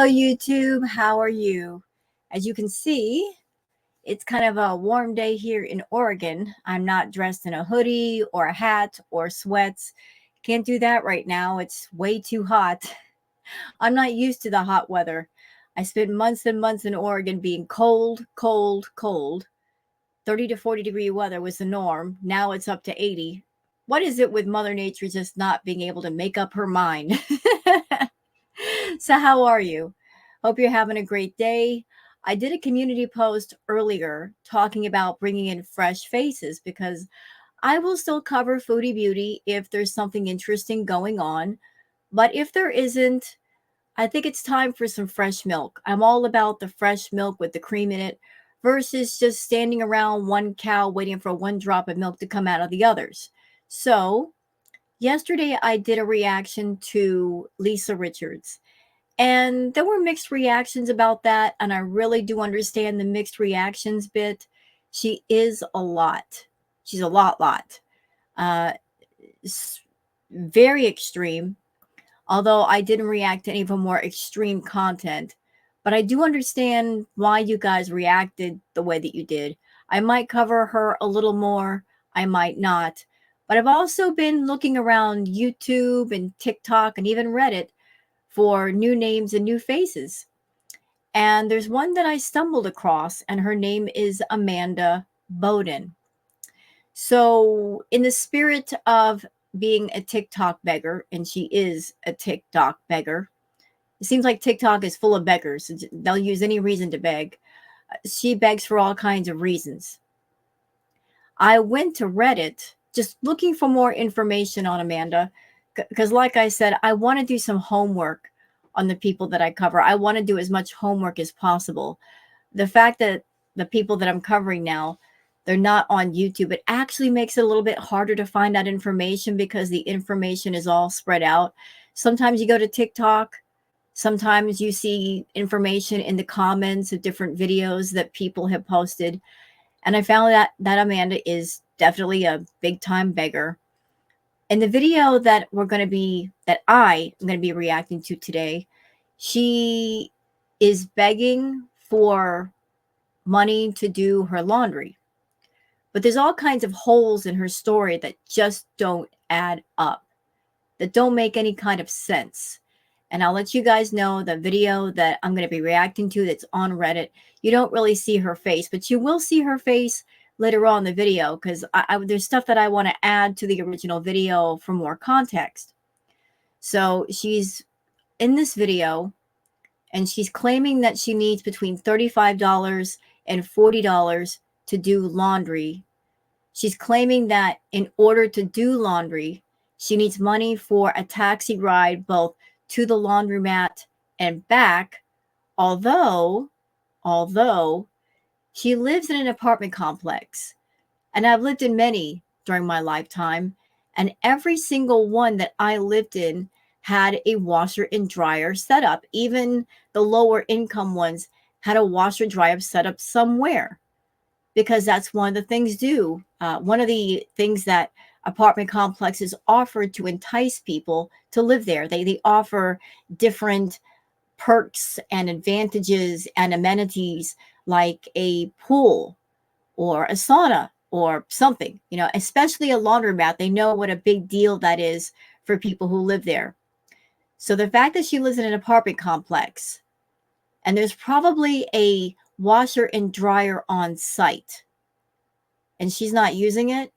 YouTube. How are you? As you can see, it's kind of a warm day here in Oregon. I'm not dressed in a hoodie or a hat or sweats. Can't do that right now. It's way too hot. I'm not used to the hot weather. I spent months and months in Oregon being cold, cold, cold. 30 to 40 degree weather was the norm. Now it's up to 80. What is it with Mother Nature just not being able to make up her mind? So, how are you? Hope you're having a great day. I did a community post earlier talking about bringing in fresh faces because I will still cover foodie beauty if there's something interesting going on. But if there isn't, I think it's time for some fresh milk. I'm all about the fresh milk with the cream in it versus just standing around one cow waiting for one drop of milk to come out of the others. So, yesterday I did a reaction to Lisa Richards. And there were mixed reactions about that. And I really do understand the mixed reactions bit. She is a lot. She's a lot. Uh, very extreme. Although I didn't react to any of her more extreme content. But I do understand why you guys reacted the way that you did. I might cover her a little more. I might not. But I've also been looking around YouTube and TikTok and even Reddit for new names and new faces. And there's one that I stumbled across, and her name is Amanda Bowden. So, in the spirit of being a TikTok beggar, and she is a TikTok beggar, it seems like TikTok is full of beggars. They'll use any reason to beg. She begs for all kinds of reasons. I went to Reddit just looking for more information on Amanda because, like I said, I want to do some homework on the people that I cover. I want to do as much homework as possible. The fact that the people that I'm covering now, they're not on YouTube, it actually makes it a little bit harder to find out information because the information is all spread out. Sometimes you go to TikTok, sometimes you see information in the comments of different videos that people have posted. And I found that Amanda is definitely a big time beggar. In the video that I am going to be reacting to today, she is begging for money to do her laundry. But there's all kinds of holes in her story that just don't add up, that don't make any kind of sense. And I'll let you guys know the video that I'm going to be reacting to that's on Reddit. You don't really see her face, but you will see her face later on in the video because there's stuff that I want to add to the original video for more context. So she's in this video and she's claiming that she needs between $35 and $40 to do laundry. She's claiming that in order to do laundry, she needs money for a taxi ride both to the laundromat and back, although she lives in an apartment complex. And I've lived in many during my lifetime, and every single one that I lived in had a washer and dryer setup. Even the lower income ones had a washer dryer setup somewhere because that's one of the things one of the things that apartment complexes offer to entice people to live there. They offer different perks and advantages and amenities like a pool or a sauna or something, especially a laundromat. They know what a big deal that is for people who live there. So the fact that she lives in an apartment complex and there's probably a washer and dryer on site and she's not using it,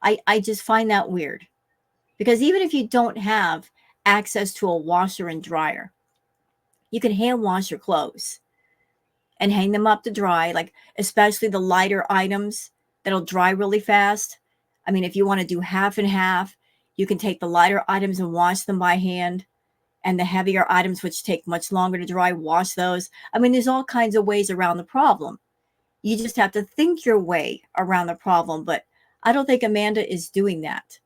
I just find that weird. Because even if you don't have access to a washer and dryer, you can hand wash your clothes and hang them up to dry, like especially the lighter items that'll dry really fast. I mean, if you want to do half and half, you can take the lighter items and wash them by hand, and the heavier items, which take much longer to dry, wash those. I mean, there's all kinds of ways around the problem. You just have to think your way around the problem, but I don't think Amanda is doing that.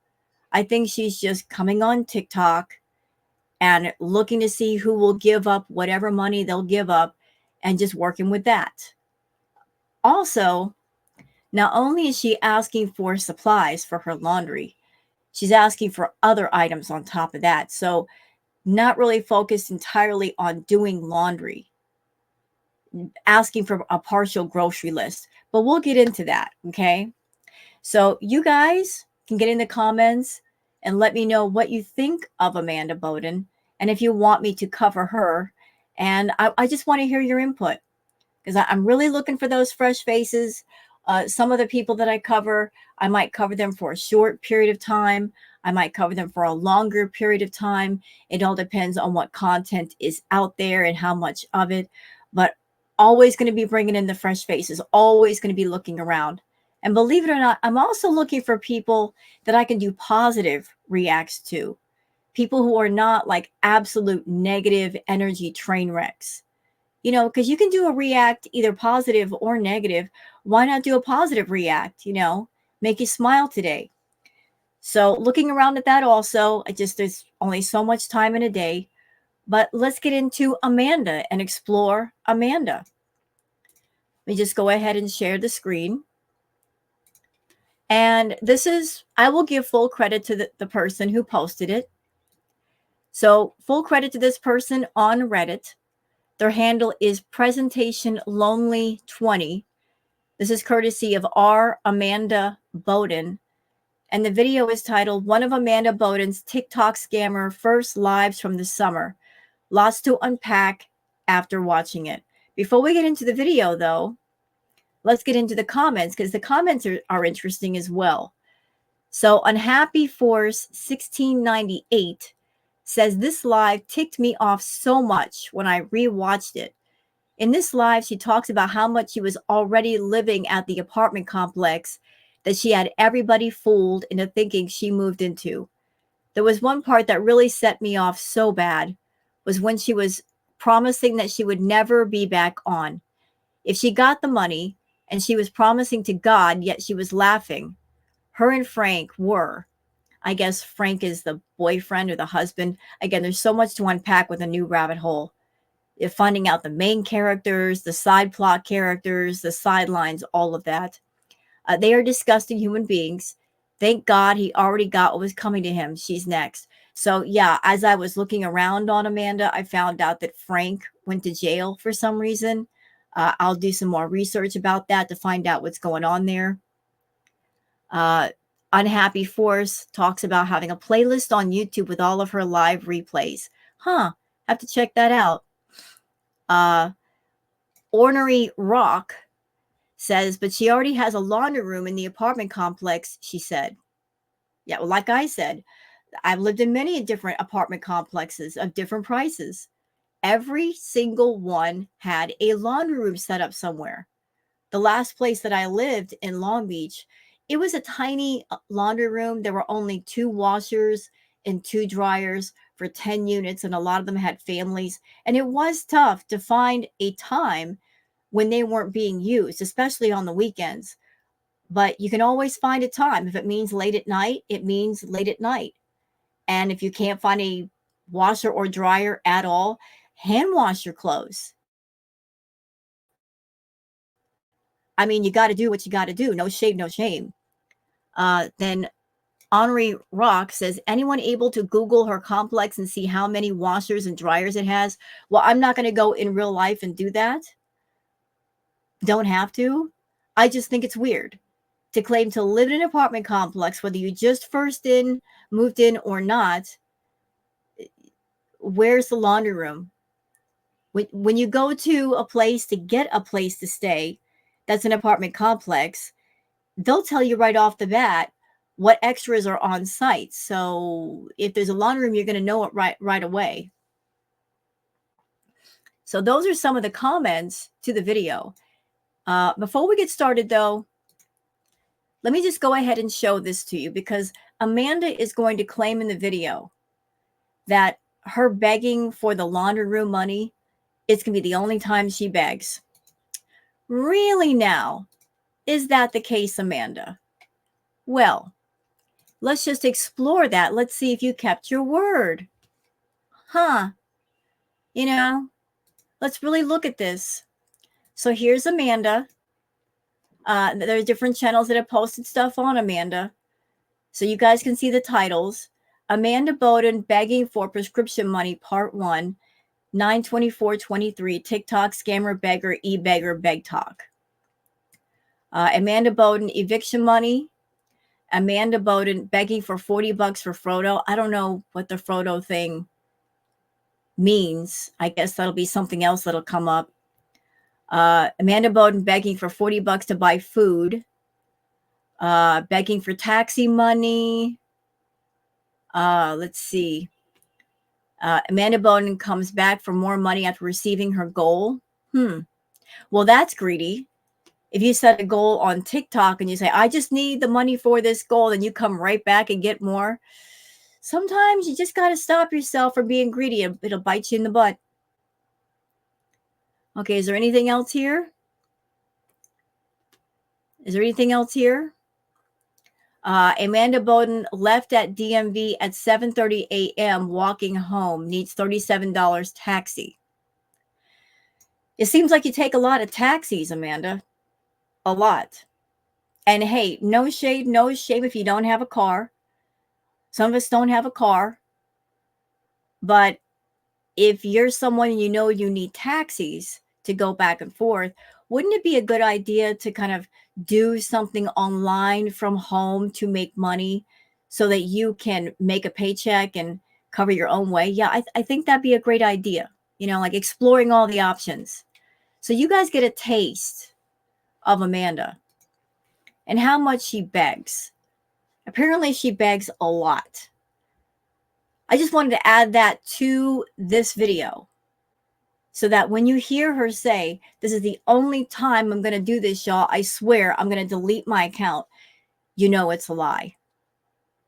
I think she's just coming on TikTok and looking to see who will give up whatever money they'll give up and just working with that. Also, not only is she asking for supplies for her laundry, she's asking for other items on top of that. So not really focused entirely on doing laundry, asking for a partial grocery list. But we'll get into that, okay? So you guys can get in the comments and let me know what you think of Amanda Bowden and if you want me to cover her. And I just want to hear your input because I'm really looking for those fresh faces. Some of the people that I cover, I might cover them for a short period of time. I might cover them for a longer period of time. It all depends on what content is out there and how much of it. But always going to be bringing in the fresh faces, always going to be looking around. And believe it or not, I'm also looking for people that I can do positive reacts to. People who are not like absolute negative energy train wrecks. You know, because you can do a react either positive or negative. Why not do a positive react? You know, make you smile today. So looking around at that also, there's only so much time in a day. But let's get into Amanda and explore Amanda. Let me just go ahead and share the screen. And this is, I will give full credit to the person who posted it. So full credit to this person on Reddit. Their handle is Presentation Lonely 20. This is courtesy of R. Amanda Bowden. And the video is titled One of Amanda Bowden's TikTok Scammer First Lives from the Summer. Lots to unpack after watching it. Before we get into the video, though, let's get into the comments because the comments are interesting as well. So Unhappy Force 1698 says this live ticked me off so much when I rewatched it. In this live, she talks about how much she was already living at the apartment complex that she had everybody fooled into thinking she moved into. There was one part that really set me off so bad, was when she was promising that she would never be back on. If she got the money, and she was promising to God, yet she was laughing. Her and Frank were. I guess Frank is the boyfriend or the husband. Again, there's so much to unpack with a new rabbit hole. Finding out the main characters, the side plot characters, the sidelines, all of that. They are disgusting human beings. Thank God he already got what was coming to him. She's next. So yeah, as I was looking around on Amanda, I found out that Frank went to jail for some reason. I'll do some more research about that to find out what's going on there. Unhappy Force talks about having a playlist on YouTube with all of her live replays. Have to check that out. Ornery Rock says, but she already has a laundry room in the apartment complex, she said. Yeah, well, like I said, I've lived in many different apartment complexes of different prices. Every single one had a laundry room set up somewhere. The last place that I lived in Long Beach, it was a tiny laundry room. There were only 2 washers and 2 dryers for 10 units, and a lot of them had families. And it was tough to find a time when they weren't being used, especially on the weekends. But you can always find a time. If it means late at night, it means late at night. And if you can't find a washer or dryer at all, hand wash your clothes. I mean, you got to do what you got to do. No shame, no shame. Then Henri Rock says, anyone able to Google her complex and see how many washers and dryers it has? Well, I'm not going to go in real life and do that. Don't have to. I just think it's weird to claim to live in an apartment complex, whether you just moved in or not. Where's the laundry room? When you go to a place to get a place to stay, that's an apartment complex, they'll tell you right off the bat what extras are on site. So if there's a laundry room, you're going to know it right away. So those are some of the comments to the video. Before we get started, though, let me just go ahead and show this to you because Amanda is going to claim in the video that her begging for the laundry room money is going to be the only time she begs. Really now? Is that the case, Amanda? Well, let's just explore that. Let's see if you kept your word. You know, let's really look at this. So here's Amanda. There are different channels that have posted stuff on Amanda. So you guys can see the titles. Amanda Bowden begging for prescription money, part 1, 9/24/23, TikTok scammer beggar, e-beggar, Begtok. Amanda Bowden eviction money. Amanda Bowden begging for $40 for Frodo. I don't know what the Frodo thing means. I guess that'll be something else that'll come up. Amanda Bowden begging for $40 to buy food. Begging for taxi money. Let's see. Amanda Bowden comes back for more money after receiving her goal. Well, that's greedy. If you set a goal on TikTok and you say, I just need the money for this goal, then you come right back and get more. Sometimes you just got to stop yourself from being greedy. It'll bite you in the butt. Okay, is there anything else here? Is there anything else here? Amanda Bowden left at DMV at 7:30 a.m. walking home, needs $37 taxi. It seems like you take a lot of taxis, Amanda. A lot. And hey, no shade, no shame if you don't have a car. Some of us don't have a car. But if you're someone you know you need taxis to go back and forth, wouldn't it be a good idea to kind of do something online from home to make money so that you can make a paycheck and cover your own way? Yeah, I think that'd be a great idea. You know, like exploring all the options. So you guys get a taste of Amanda and how much she begs. Apparently she begs a lot. I just wanted to add that to this video so that when you hear her say, this is the only time I'm going to do this, y'all, I swear I'm going to delete my account, you know it's a lie.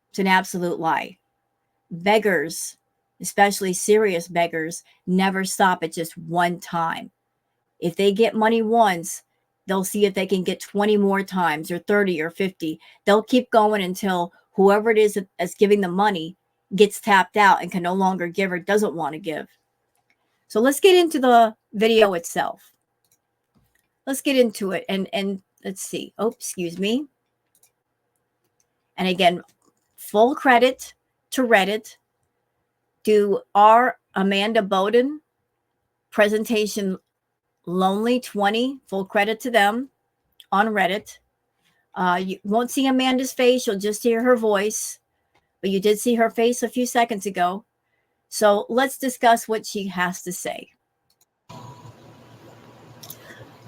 It's an absolute lie. Beggars, especially serious beggars, never stop at just one time. If they get money once, they'll see if they can get 20 more times or 30 or 50. They'll keep going until whoever it is that's giving the money gets tapped out and can no longer give or doesn't want to give. So let's get into the video itself. Let's get into it. And let's see. Oh, excuse me. And again, full credit to Reddit, to our Amanda Bowden presentation Lonely 20, full credit to them on Reddit. You won't see Amanda's face. You'll just hear her voice. But you did see her face a few seconds ago. So let's discuss what she has to say.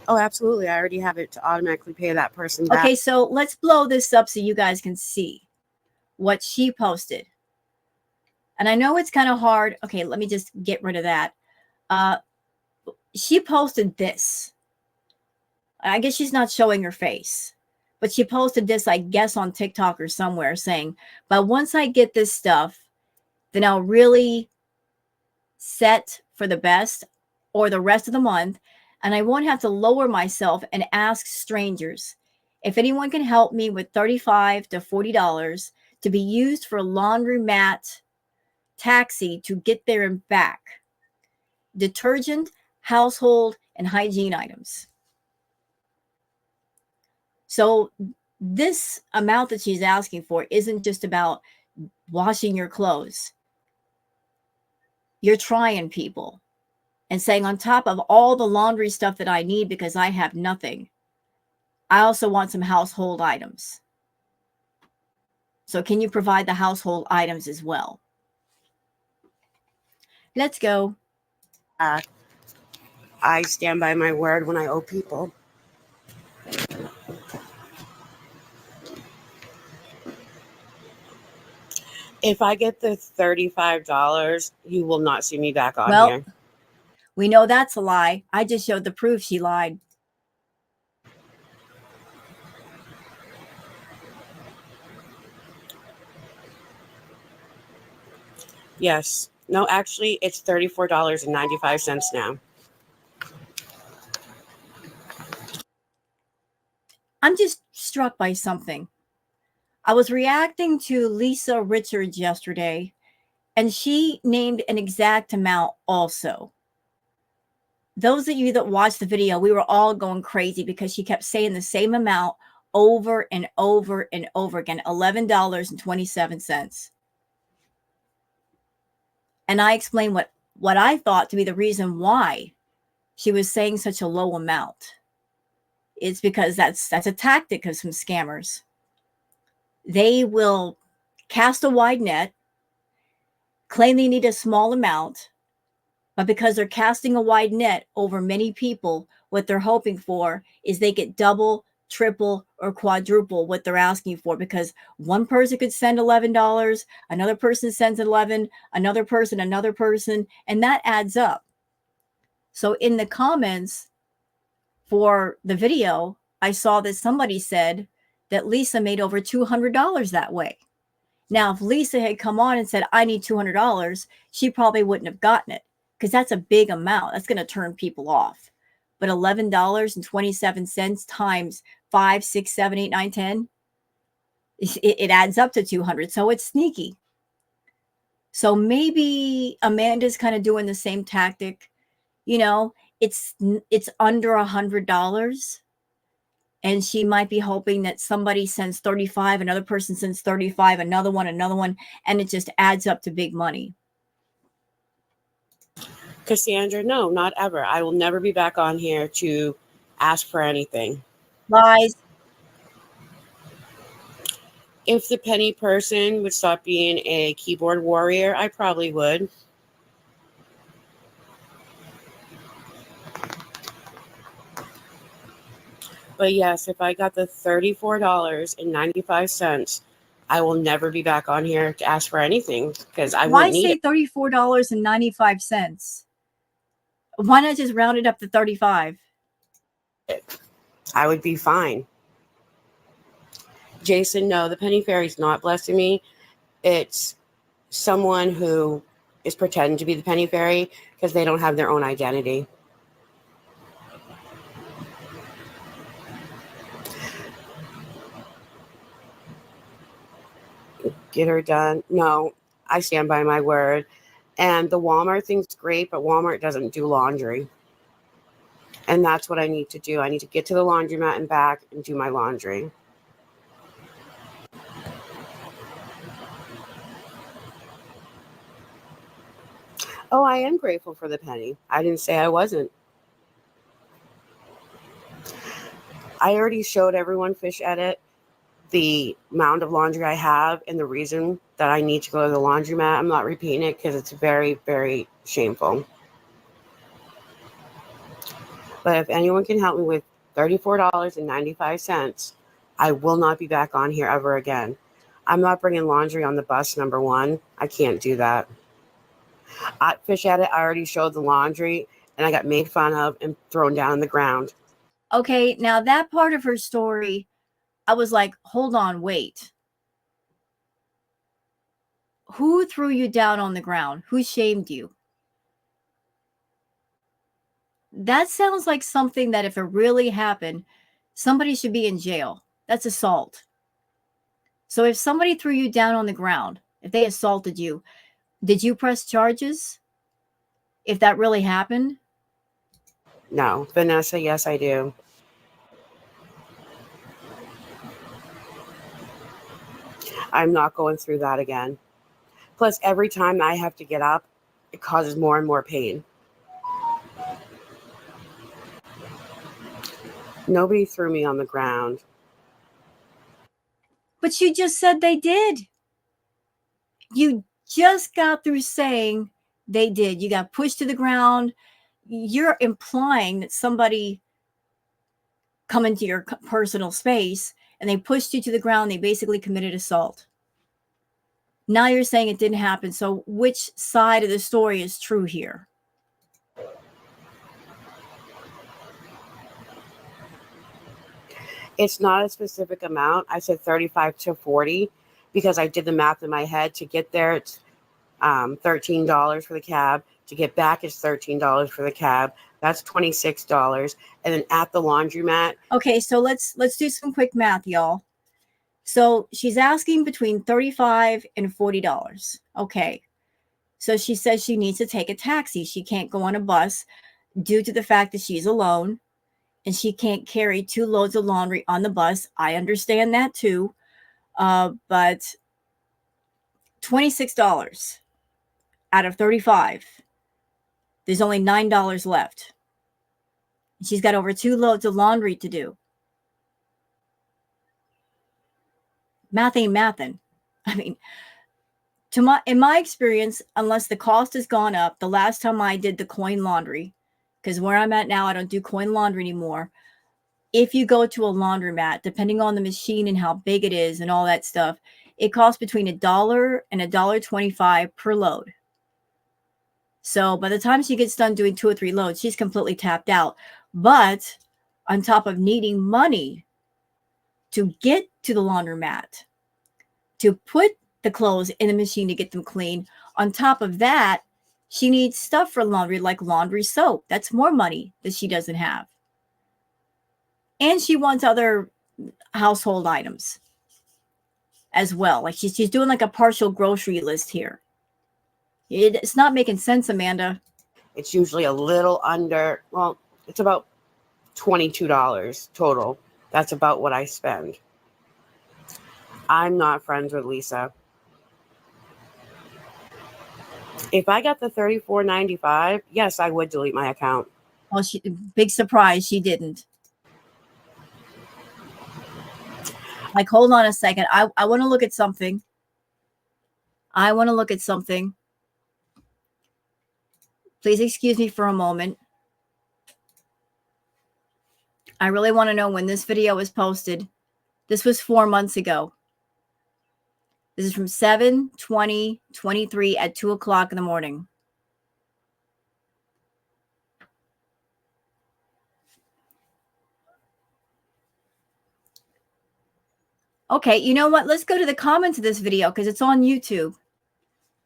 Oh, absolutely. I already have it to automatically pay that person back. Okay, so let's blow this up so you guys can see what she posted. And I know it's kind of hard. Okay, let me just get rid of that. She posted this. I guess she's not showing her face. But she posted this, I guess, on TikTok or somewhere saying, but once I get this stuff, then I'll really set for the best or the rest of the month. And I won't have to lower myself and ask strangers. If anyone can help me with $35 to $40 to be used for laundromat taxi to get there and back. Detergent, household, and hygiene items. So this amount that she's asking for isn't just about washing your clothes. You're trying people and saying, on top of all the laundry stuff that I need because I have nothing, I also want some household items. So can you provide the household items as well? Let's go. I stand by my word when I owe people. If I get the $35, you will not see me back on here. We know that's a lie. I just showed the proof she lied. Yes. No, actually, it's $34.95 now. I'm just struck by something. I was reacting to Lisa Richards yesterday, and she named an exact amount also. Those of you that watched the video, we were all going crazy because she kept saying the same amount over and over and over again, $11.27. And I explained what I thought to be the reason why she was saying such a low amount. It's because that's a tactic of some scammers. They will cast a wide net, claim they need a small amount, but because they're casting a wide net over many people, what they're hoping for is they get double, triple, or quadruple what they're asking for, because one person could send $11, another person sends 11, another person, and that adds up. So in the comments for the video, I saw that somebody said that Lisa made over $200 that way. Now, if Lisa had come on and said, I need $200, she probably wouldn't have gotten it, because that's a big amount. That's going to turn people off. But $11.27 times 5, 6, 7, 8, 9, 10, it adds up to 200. So it's sneaky. So maybe Amanda's kind of doing the same tactic. You know, it's under $100, and she might be hoping that somebody sends 35, another person sends 35, another one, and it just adds up to big money. Cassandra, no, not ever. I will never be back on here to ask for anything. Lies. If the penny person would stop being a keyboard warrior, I probably would. But yes, if I got the $34.95, I will never be back on here to ask for anything, because I Why wouldn't need say it. $34.95? Why not just round it up to 35? I would be fine. Jason, no, the penny fairy's not blessing me. It's someone who is pretending to be the penny fairy because they don't have their own identity. Get her done. No, I stand by my word. And the Walmart thing's great, but Walmart doesn't do laundry. And that's what I need to do. I need to get to the laundromat and back and do my laundry. Oh, I am grateful for the penny. I didn't say I wasn't. I already showed everyone, Fish Edit, the amount of laundry I have and the reason that I need to go to the laundromat. I'm not repeating it because it's very, very shameful. But if anyone can help me with $34.95, I will not be back on here ever again. I'm not bringing laundry on the bus, number one. I can't do that. Fish Edit, I already showed the laundry, and I got made fun of and thrown down on the ground. Okay, now that part of her story, I was like, hold on, wait. Who threw you down on the ground? Who shamed you? That sounds like something that if it really happened, somebody should be in jail. That's assault. So if somebody threw you down on the ground, if they assaulted you, did you press charges? If that really happened? No. Vanessa, yes, I do. I'm not going through that again. Plus, every time I have to get up, it causes more and more pain. Nobody threw me on the ground. But you just said they did. You just got through saying they did. You got pushed to the ground. You're implying that somebody come into your personal space and they pushed you to the ground. They basically committed assault. Now you're saying it didn't happen. So which side of the story is true here? It's not a specific amount. I said 35 to 40 because I did the math in my head. To get there, it's $13 for the cab. To get back, it's $13 for the cab. That's $26. And then at the laundromat. Okay, so let's do some quick math, y'all. So she's asking between $35 and $40. Okay. So she says she needs to take a taxi. She can't go on a bus due to the fact that she's alone and she can't carry 2 loads of laundry on the bus. I understand that too. But $26. out of 35. There's only $9 left. She's got over 2 loads of laundry to do. Math ain't mathin'. I mean, in my experience, unless the cost has gone up, the last time I did the coin laundry, because where I'm at now, I don't do coin laundry anymore. If you go to a laundromat, depending on the machine and how big it is and all that stuff, it costs between $1 and $1.25 per load. So by the time she gets done doing 2 or 3 loads, she's completely tapped out. But on top of needing money to get to the laundromat, to put the clothes in the machine to get them clean, on top of that, she needs stuff for laundry like laundry soap. That's more money that she doesn't have. And she wants other household items as well. Like she's doing like a partial grocery list here. It's not making sense, Amanda. It's usually a little under, well, it's about $22 total. That's about what I spend. I'm not friends with Lisa. If I got the $34.95, yes, I would delete my account. Well, big surprise, she didn't. Like, hold on a second. I want to look at something. Please excuse me for a moment. I really want to know when this video was posted. This was 4 months ago. This is from 7/20/23 at 2 o'clock in the morning. Okay, you know what? Let's go to the comments of this video because it's on YouTube.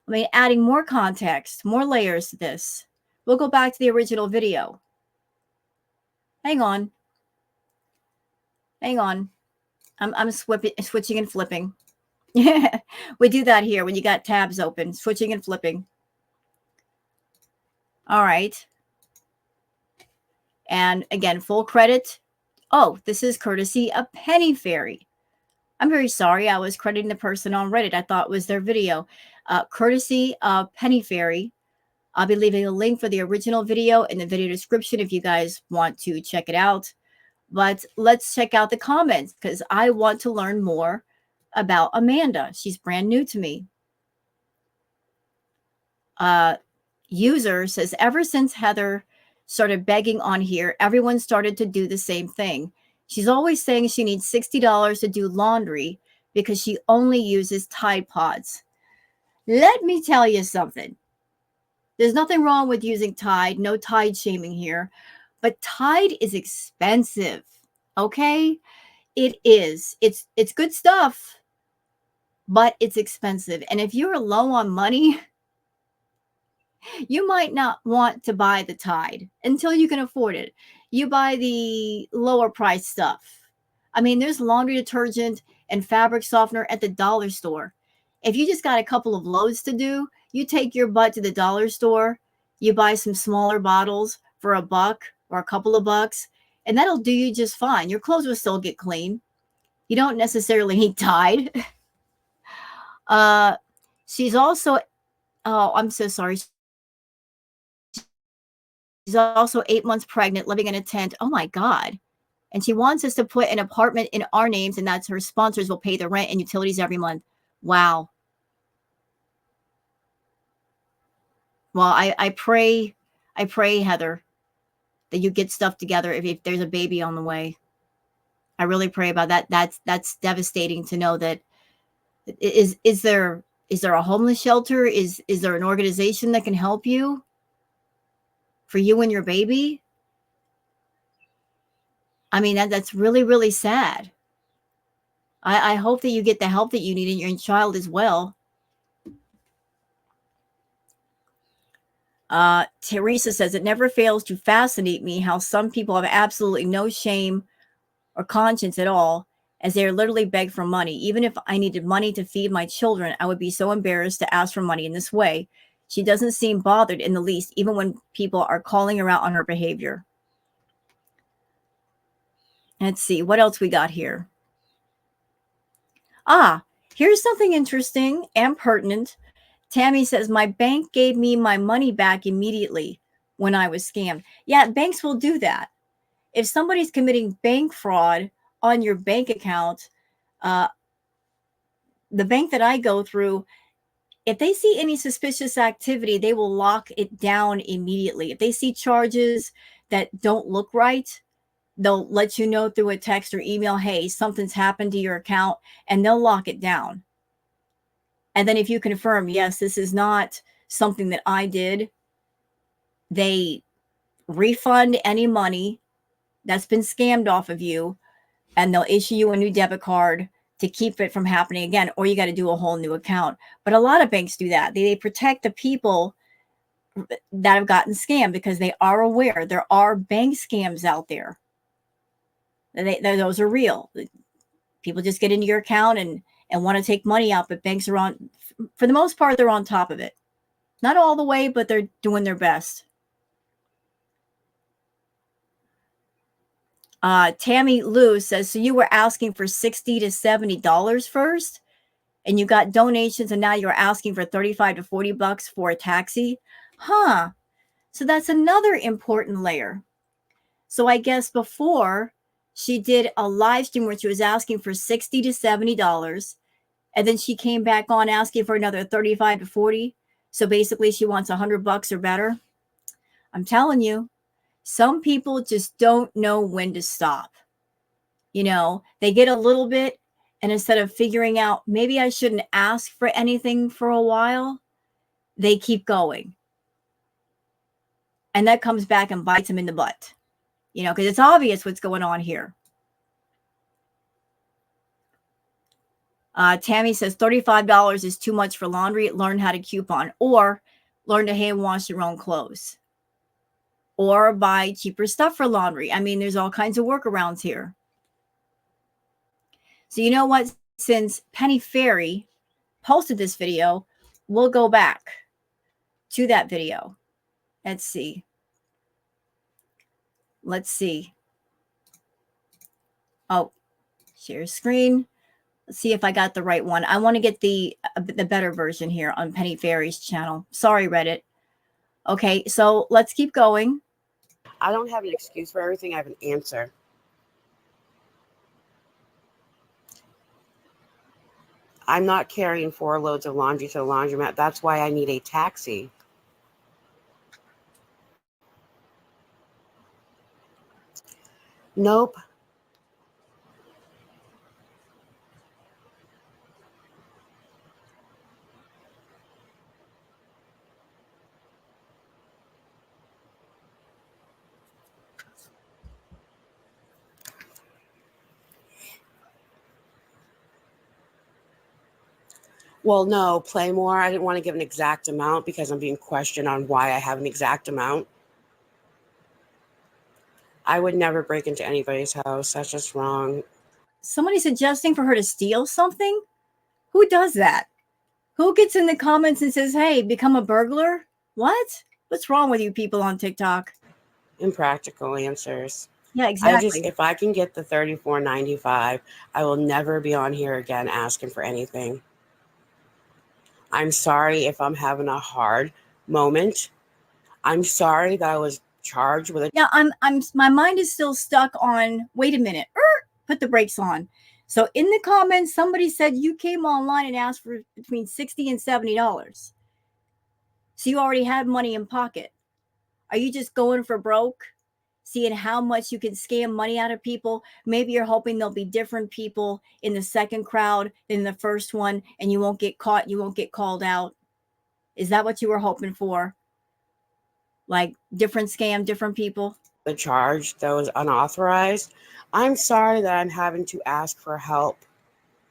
I mean, adding more context, more layers to this. We'll go back to the original video. Hang on. I'm switching and flipping. We do that here when you got tabs open, switching and flipping. All right. And again, full credit. Oh, this is courtesy of Penny Fairy. I'm very sorry. I was crediting the person on Reddit. I thought it was their video. Courtesy of Penny Fairy. I'll be leaving a link for the original video in the video description if you guys want to check it out. But let's check out the comments because I want to learn more about Amanda. She's brand new to me. User says, ever since Heather started begging on here, everyone started to do the same thing. She's always saying she needs $60 to do laundry because she only uses Tide Pods. Let me tell you something. There's nothing wrong with using Tide. No Tide shaming here. But Tide is expensive. Okay? It is. It's good stuff, but it's expensive. And if you're low on money, you might not want to buy the Tide until you can afford it. You buy the lower price stuff. I mean, there's laundry detergent and fabric softener at the dollar store. If you just got a couple of loads to do, you take your butt to the dollar store, you buy some smaller bottles for $1 or a couple of bucks, and that'll do you just fine. Your clothes will still get clean. You don't necessarily need Tide. She's also, oh, I'm so sorry. She's also 8 months pregnant, living in a tent. Oh my God. And she wants us to put an apartment in our names, and that's her sponsors will pay the rent and utilities every month. Wow. Well, I pray, Heather, that you get stuff together if there's a baby on the way. I really pray about that. That's devastating to know that. Is there a homeless shelter? Is there an organization that can help you for you and your baby? I mean, that's really, really sad. I hope that you get the help that you need and your child as well. Teresa says, it never fails to fascinate me how some people have absolutely no shame or conscience at all, as they are literally begged for money. Even if I needed money to feed my children, I would be so embarrassed to ask for money in this way. She doesn't seem bothered in the least, even when people are calling her out on her behavior. Let's see, what else we got here? Here's something interesting and pertinent. Tammy says, my bank gave me my money back immediately when I was scammed. Yeah, banks will do that. If somebody's committing bank fraud on your bank account, the bank that I go through, if they see any suspicious activity, they will lock it down immediately. If they see charges that don't look right, they'll let you know through a text or email, hey, something's happened to your account, and they'll lock it down. And then if you confirm, yes, this is not something that I did, they refund any money that's been scammed off of you, and they'll issue you a new debit card to keep it from happening again, or you got to do a whole new account. But a lot of banks do that. They protect the people that have gotten scammed because they are aware there are bank scams out there. Those are real. People just get into your account and want to take money out, but banks are on, for the most part, they're on top of it. Not all the way, but they're doing their best. Tammy Lou says, so you were asking for $60 to $70 first, and you got donations, and now you're asking for 35 to 40 bucks for a taxi? Huh. So that's another important layer. So I guess before she did a live stream where she was asking for $60 to $70, and then she came back on asking for another 35 to 40. So basically she wants 100 bucks or better. I'm telling you, some people just don't know when to stop. You know, they get a little bit, and instead of figuring out maybe I shouldn't ask for anything for a while, they keep going. And that comes back and bites them in the butt, you know, because it's obvious what's going on here. Tammy says $35 is too much for laundry. Learn how to coupon, or learn to hand wash your own clothes, or buy cheaper stuff for laundry. I mean, there's all kinds of workarounds here. So you know what? Since Penny Fairy posted this video, we'll go back to that video. Let's see. Oh, share screen. Let's see if I got the right one. I want to get the better version here on Penny Fairy's channel. Sorry, Reddit. Okay, so let's keep going. I don't have an excuse for everything. I have an answer. I'm not carrying 4 loads of laundry to the laundromat. That's why I need a taxi. Nope. Well, no, play more. I didn't want to give an exact amount because I'm being questioned on why I have an exact amount. I would never break into anybody's house. That's just wrong. Somebody suggesting for her to steal something? Who does that? Who gets in the comments and says, hey, become a burglar? What? What's wrong with you people on TikTok? Impractical answers. Yeah, exactly. If I can get the $34.95, I will never be on here again asking for anything. I'm sorry if I'm having a hard moment. I'm sorry that I was charged with a. Yeah, my mind is still stuck on, wait a minute, put the brakes on. So in the comments, somebody said you came online and asked for between $60 and $70. So you already had money in pocket. Are you just going for broke? Seeing how much you can scam money out of people? Maybe you're hoping there'll be different people in the second crowd than the first one, and you won't get caught, you won't get called out. Is that what you were hoping for? Like different scam, different people? The charge that was unauthorized. I'm sorry that I'm having to ask for help.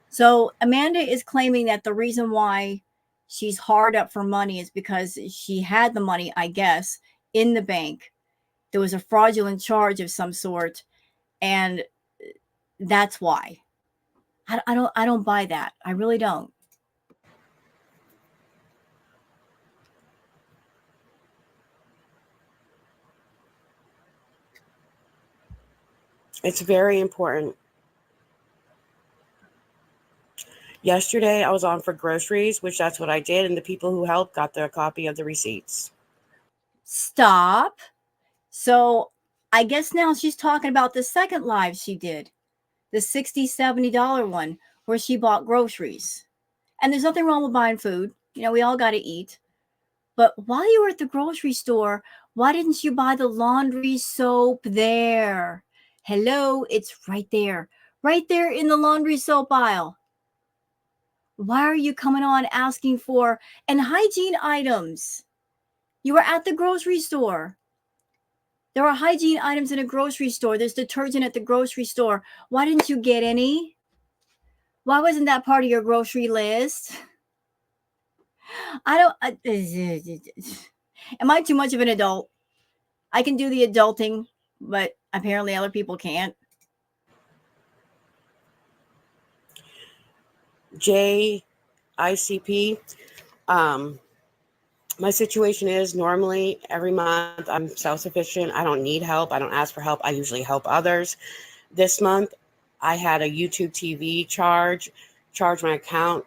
So Amanda is claiming that the reason why she's hard up for money is because she had the money, I guess, in the bank. There was a fraudulent charge of some sort, and that's why. I don't buy that. I really don't. It's very important. Yesterday, I was on for groceries, which that's what I did, and the people who helped got their copy of the receipts. Stop. So I guess now she's talking about the second live she did, the $60, $70 one where she bought groceries. And there's nothing wrong with buying food. You know, we all got to eat. But while you were at the grocery store, why didn't you buy the laundry soap there? Hello, it's right there. Right there in the laundry soap aisle. Why are you coming on asking for and hygiene items? You were at the grocery store. There are hygiene items in a grocery store. There's detergent at the grocery store. Why didn't you get any? Why wasn't that part of your grocery list? I don't. Am I too much of an adult? I can do the adulting, but apparently other people can't. JICP. My situation is normally every month I'm self-sufficient. I don't need help. I don't ask for help. I usually help others. This month I had a YouTube TV charge my account,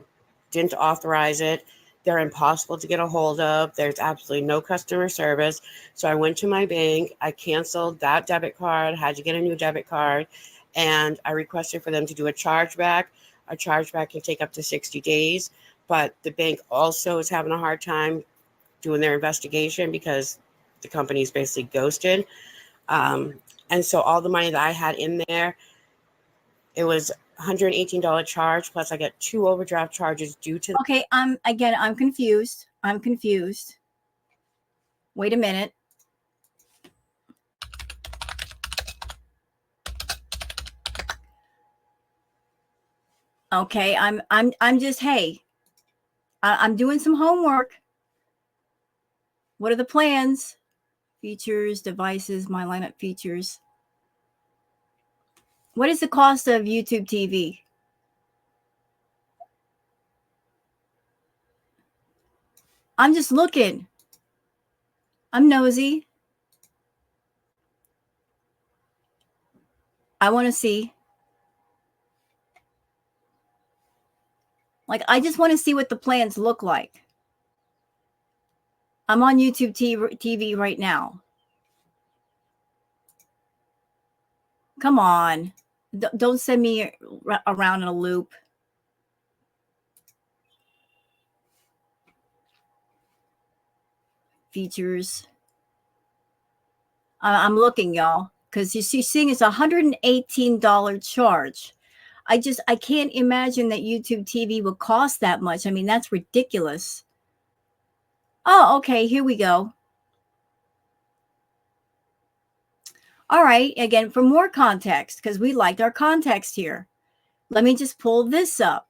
didn't authorize it. They're impossible to get a hold of. There's absolutely no customer service. So I went to my bank. I canceled that debit card, had to get a new debit card, and I requested for them to do a chargeback. A chargeback can take up to 60 days, but the bank also is having a hard time doing their investigation because the company's basically ghosted. And so all the money that I had in there, it was $118 charge, plus I got 2 overdraft charges due to. Okay, I'm confused. I'm confused. Wait a minute. Okay, I'm just hey. I'm doing some homework. What are the plans? Features, devices, my lineup features. What is the cost of YouTube TV? I'm just looking. I'm nosy. I want to see. Like, I just want to see what the plans look like. I'm on YouTube TV right now. Come on. Don't send me around in a loop. Features. I'm looking, y'all, because she's seeing it's $118 charge. I can't imagine that YouTube TV would cost that much. I mean, that's ridiculous. Oh, okay, here we go. All right, again, for more context, because we liked our context here. Let me just pull this up.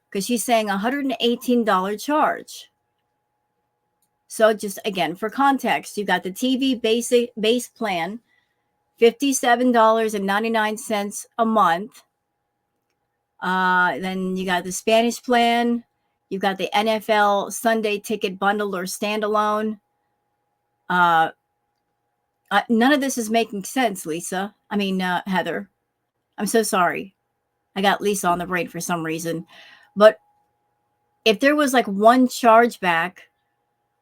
Because she's saying $118 charge. So just again, for context, you got the TV base plan, $57.99 a month. Then you got the Spanish plan. You got the NFL Sunday ticket bundle or standalone. None of this is making sense, Lisa. I mean, Heather. I'm so sorry. I got Lisa on the brain for some reason. But if there was like one chargeback,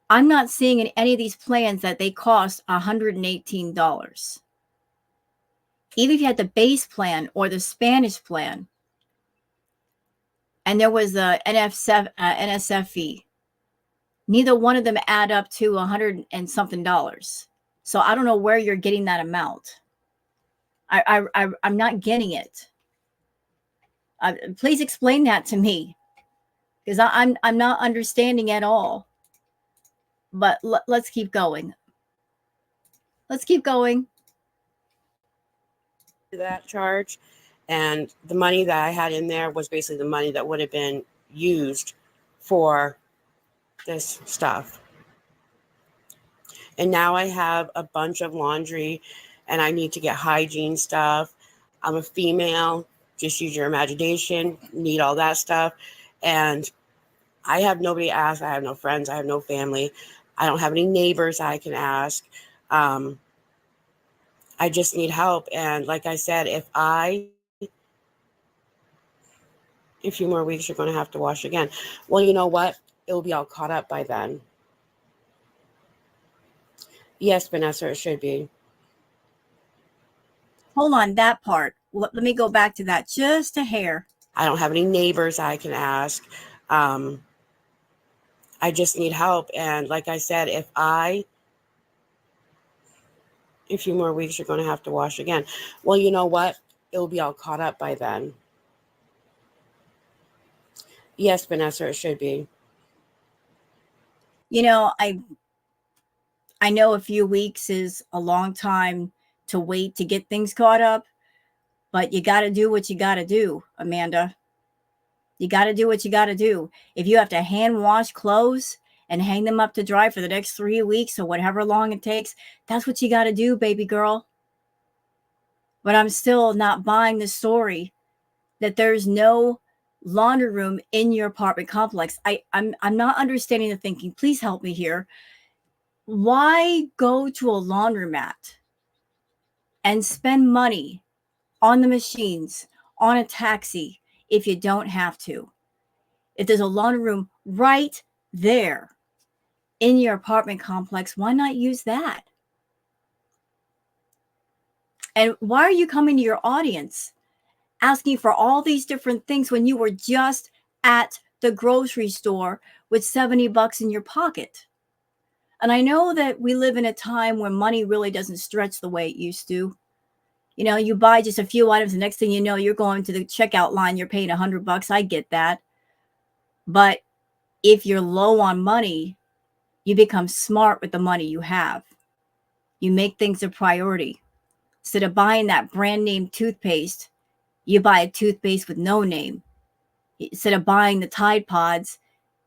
I'm not seeing in any of these plans that they cost $118. Even if you had the base plan or the Spanish plan, and there was a NSF fee, neither one of them add up to $100 and something dollars. So I don't know where you're getting that amount. I'm not getting it. Please explain that to me, because I'm not understanding at all. But let's keep going. Let's keep going. That charge, and the money that I had in there was basically the money that would have been used for this stuff. And now I have a bunch of laundry and I need to get hygiene stuff. I'm a female, just use your imagination, need all that stuff. And I have nobody to ask. I have no friends. I have no family. I don't have any neighbors I can ask. I just need help. And like I said, if I a few more weeks, you're going to have to wash again. Well, you know what? It'll be all caught up by then. Yes, Vanessa, it should be. Hold on, that part. Let me go back to that just a hair. I don't have any neighbors I can ask. I just need help. And like I said, a few more weeks, you're going to have to wash again. Well, you know what? It'll be all caught up by then. Yes, Vanessa, it should be. You know, I know a few weeks is a long time to wait to get things caught up, but you got to do what you got to do, Amanda. You got to do what you got to do. If you have to hand wash clothes and hang them up to dry for the next 3 weeks or whatever long it takes, that's what you got to do, baby girl. But I'm still not buying the story that there's no laundry room in your apartment complex. I'm not understanding the thinking. Please help me here. Why go to a laundromat and spend money on the machines, on a taxi, if you don't have to? If there's a laundry room right there in your apartment complex, why not use that? And why are you coming to your audience asking for all these different things when you were just at the grocery store with $70 in your pocket? And I know that we live in a time where money really doesn't stretch the way it used to. You know, you buy just a few items, the next thing you know, you're going to the checkout line, you're paying $100. I get that. But if you're low on money, you become smart with the money you have. You make things a priority. Instead of buying that brand name toothpaste, you buy a toothpaste with no name. Instead of buying the Tide Pods,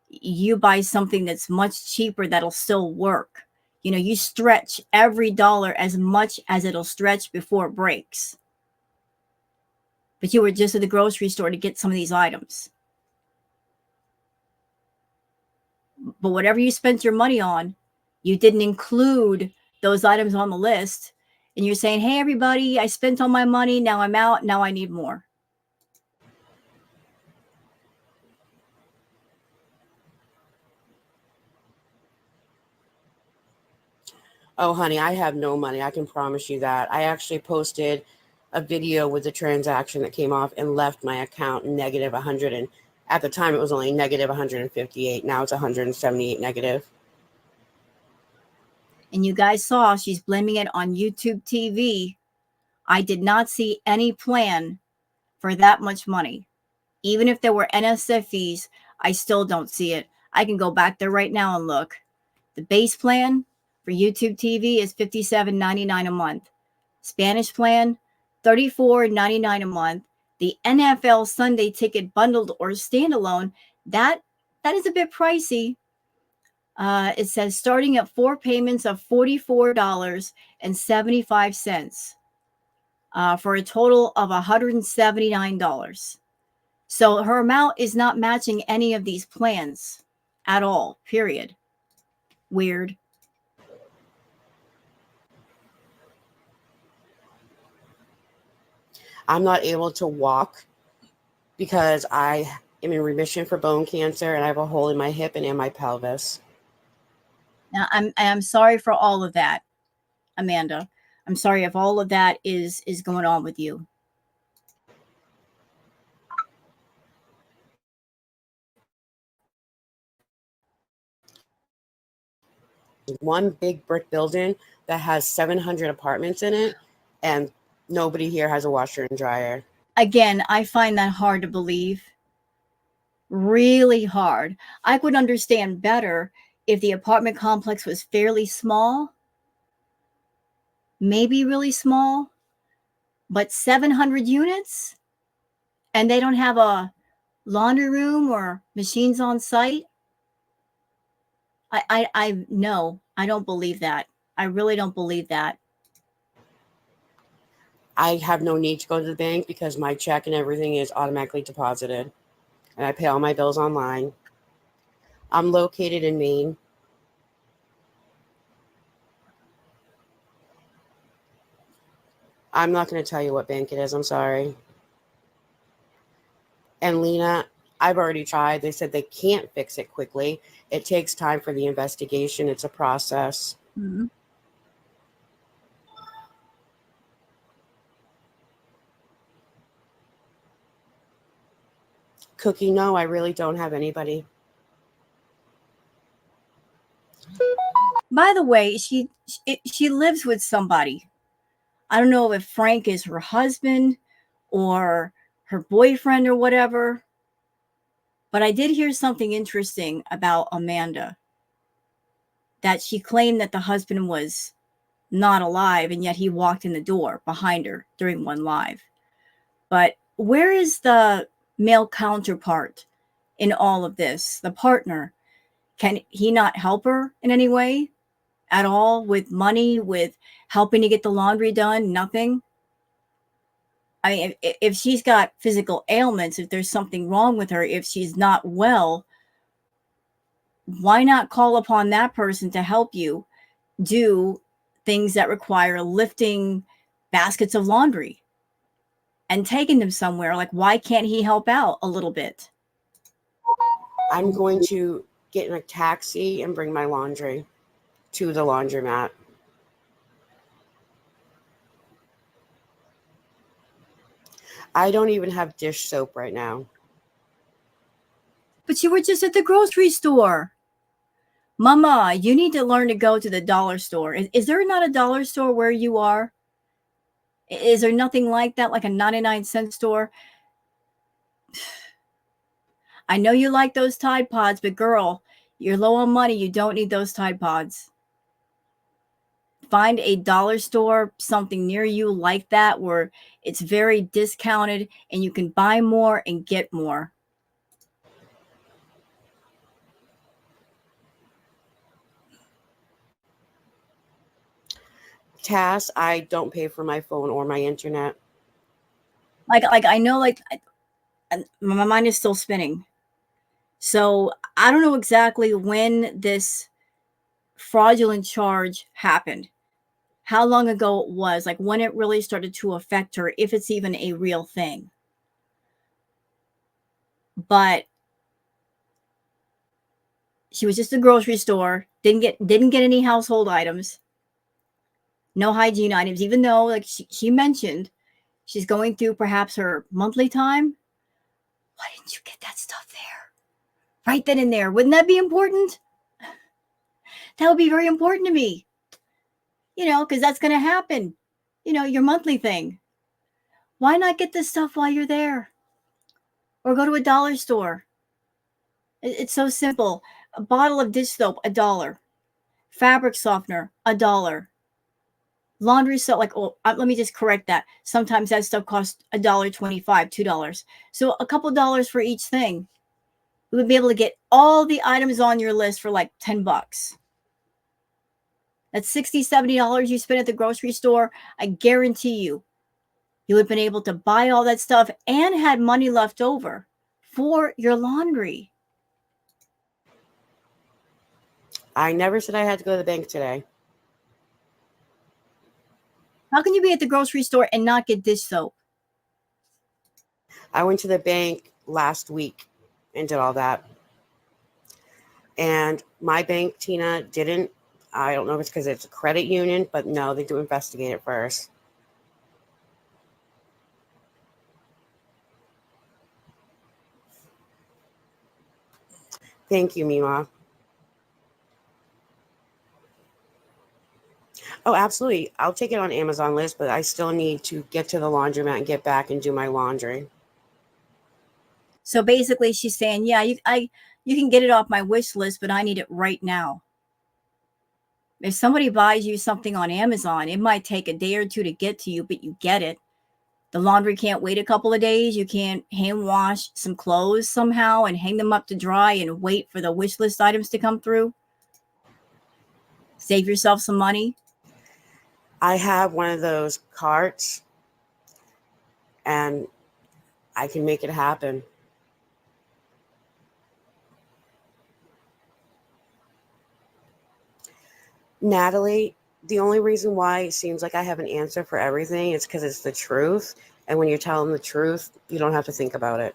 you buy something that's much cheaper that'll still work. You know, you stretch every dollar as much as it'll stretch before it breaks. But you were just at the grocery store to get some of these items. But whatever you spent your money on, you didn't include those items on the list. And you're saying, hey, everybody, I spent all my money. Now I'm out. Now I need more. Oh, honey, I have no money. I can promise you that. I actually posted a video with the transaction that came off and left my account negative 100. And at the time, it was only negative 158. Now it's 178 negative. And you guys saw she's blaming it on YouTube TV. I did not see any plan for that much money. Even if there were NSF fees, I still don't see it. I can go back there right now and look. The base plan for YouTube TV is $57.99 a month. Spanish plan, $34.99 a month. The NFL Sunday ticket bundled or standalone, that is a bit pricey. It says starting at 4 payments of $44.75 for a total of $179. So her amount is not matching any of these plans at all, period. Weird. I'm not able to walk because I am in remission for bone cancer and I have a hole in my hip and in my pelvis. Now, I'm sorry for all of that, Amanda. I'm sorry if all of that is going on with you. One big brick building that has 700 apartments in it, and nobody here has a washer and dryer. Again, I find that hard to believe. Really hard. I would understand better if the apartment complex was fairly small, maybe really small, but 700 units and they don't have a laundry room or machines on site. I no, I don't believe that. I really don't believe that. I have no need to go to the bank because my check and everything is automatically deposited, and I pay all my bills online. I'm located in Maine. I'm not going to tell you what bank it is. I'm sorry. And Lena, I've already tried. They said they can't fix it quickly. It takes time for the investigation. It's a process. Mhm. Cookie, no, I really don't have anybody. By the way, she lives with somebody. I don't know if Frank is her husband or her boyfriend or whatever, but I did hear something interesting about Amanda, that she claimed that the husband was not alive and yet he walked in the door behind her during one live. But where is the male counterpart in all of this? The partner. Can he not help her in any way at all, with money, with helping to get the laundry done? Nothing. I mean, if she's got physical ailments, if there's something wrong with her, if she's not well, why not call upon that person to help you do things that require lifting baskets of laundry and taking them somewhere? Like, why can't he help out a little bit? I'm going to get in a taxi and bring my laundry to the laundromat. I don't even have dish soap right now. But you were just at the grocery store. Mama, you need to learn to go to the dollar store. Is there not a dollar store where you are? Is there nothing like that, like a 99-cent store? I know you like those Tide Pods, but girl, you're low on money. You don't need those Tide Pods. Find a dollar store, something near you like that, where it's very discounted and you can buy more and get more. Tass, I don't pay for my phone or my internet. Like I know, like my mind is still spinning. So I don't know exactly when this fraudulent charge happened, how long ago it was, like when it really started to affect her, if it's even a real thing. But she was just a grocery store, didn't get any household items, no hygiene items, even though, like she mentioned, she's going through perhaps her monthly time. Why didn't you get that stuff there? Right then and there. Wouldn't that be important? That would be very important to me. Because that's going to happen. Your monthly thing. Why not get this stuff while you're there? Or go to a dollar store. It's so simple. A bottle of dish soap, $1. Fabric softener, $1. Laundry soap, like, oh, let me just correct that. Sometimes that stuff costs $1.25, $2. So a couple dollars for each thing. You would be able to get all the items on your list for like $10. That's $60, $70 you spend at the grocery store. I guarantee you would have been able to buy all that stuff and had money left over for your laundry. I never said I had to go to the bank today. How can you be at the grocery store and not get dish soap? I went to the bank last week and did all that. And my bank, Tina, didn't. I don't know if it's because it's a credit union, but no, they do investigate it first. Thank you, Mima. Oh, absolutely. I'll take it on Amazon list, but I still need to get to the laundromat and get back and do my laundry. So basically, she's saying, "Yeah, you can get it off my wish list, but I need it right now." If somebody buys you something on Amazon, it might take a day or two to get to you, but you get it. The laundry can't wait a couple of days. You can't hand wash some clothes somehow and hang them up to dry and wait for the wish list items to come through. Save yourself some money. I have one of those carts and I can make it happen. Natalie, the only reason why it seems like I have an answer for everything is because it's the truth. And when you're telling the truth, you don't have to think about it.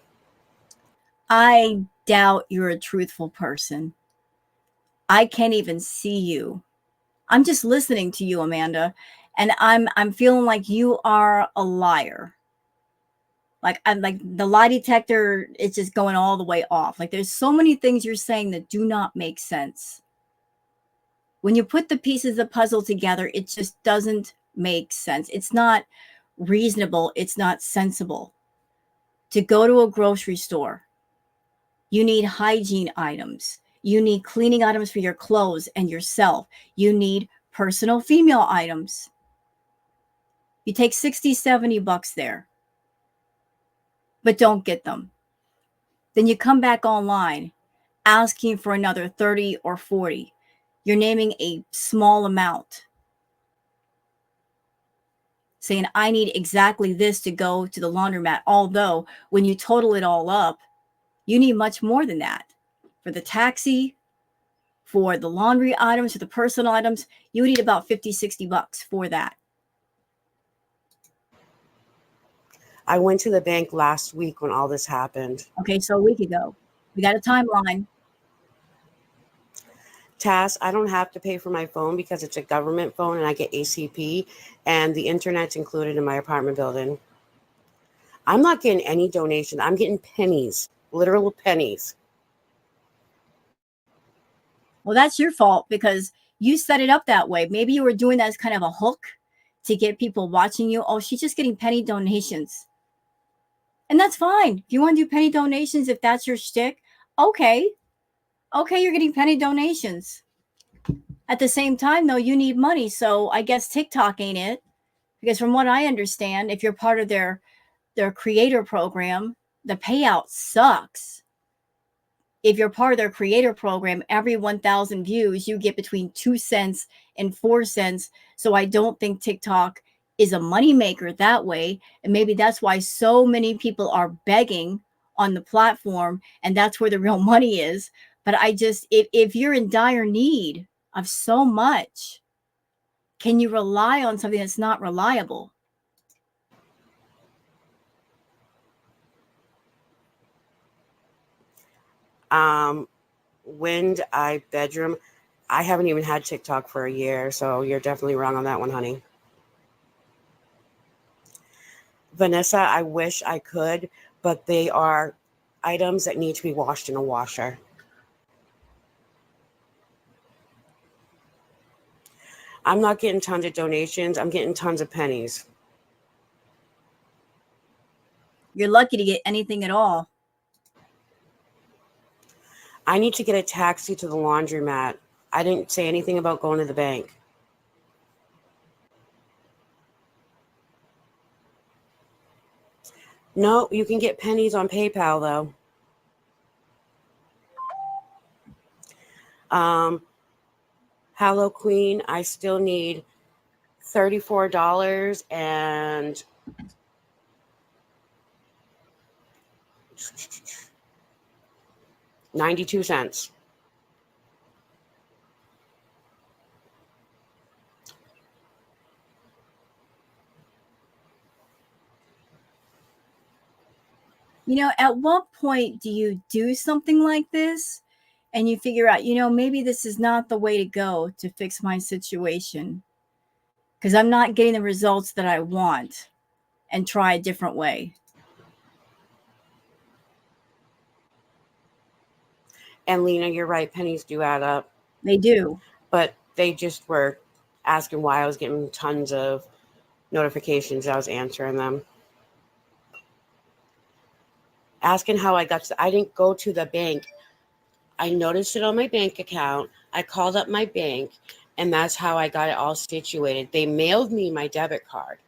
I doubt you're a truthful person. I can't even see you. I'm just listening to you, Amanda, and I'm feeling like you are a liar. Like I'm like the lie detector is just going all the way off. Like there's so many things you're saying that do not make sense. When you put the pieces of the puzzle together, it just doesn't make sense. It's not reasonable, it's not sensible. To go to a grocery store, you need hygiene items. You need cleaning items for your clothes and yourself. You need personal female items. You take 60, 70 bucks there, but don't get them. Then you come back online asking for another 30 or 40. You're naming a small amount, saying, I need exactly this to go to the laundromat. Although, when you total it all up, you need much more than that. For the taxi, for the laundry items, for the personal items, you need about 50, 60 bucks for that. I went to the bank last week when all this happened. Okay, so a week ago. We got a timeline. Tass, I don't have to pay for my phone because it's a government phone and I get ACP and the internet's included in my apartment building. I'm not getting any donation. I'm getting pennies, literal pennies. Well, that's your fault because you set it up that way. Maybe you were doing that as kind of a hook to get people watching you. Oh, she's just getting penny donations. And that's fine. If you want to do penny donations, if that's your shtick, okay. Okay, you're getting penny donations. At the same time, though, you need money. So I guess TikTok ain't it. Because from what I understand, if you're part of their creator program, the payout sucks. If you're part of their creator program, every 1,000 views, you get between 2 cents and 4 cents. So I don't think TikTok is a moneymaker that way. And maybe that's why so many people are begging on the platform. And that's where the real money is. But I just, if you're in dire need of so much, can you rely on something that's not reliable? Wind eye bedroom. I haven't even had TikTok for a year, so you're definitely wrong on that one, honey. Vanessa, I wish I could, but they are items that need to be washed in a washer. I'm not getting tons of donations. I'm getting tons of pennies. You're lucky to get anything at all. I need to get a taxi to the laundromat. I didn't say anything about going to the bank. No, you can get pennies on PayPal, though. Hello, Queen. I still need $34 and 92 cents. You know, at what point do you do something like this and you figure out, maybe this is not the way to go to fix my situation because I'm not getting the results that I want, and try a different way? And Lena, you're right. Pennies do add up. They do. But they just were asking why I was getting tons of notifications. I was answering them. Asking how I got to, I didn't go to the bank. I noticed it on my bank account. I called up my bank, and that's how I got it all situated. They mailed me my debit card.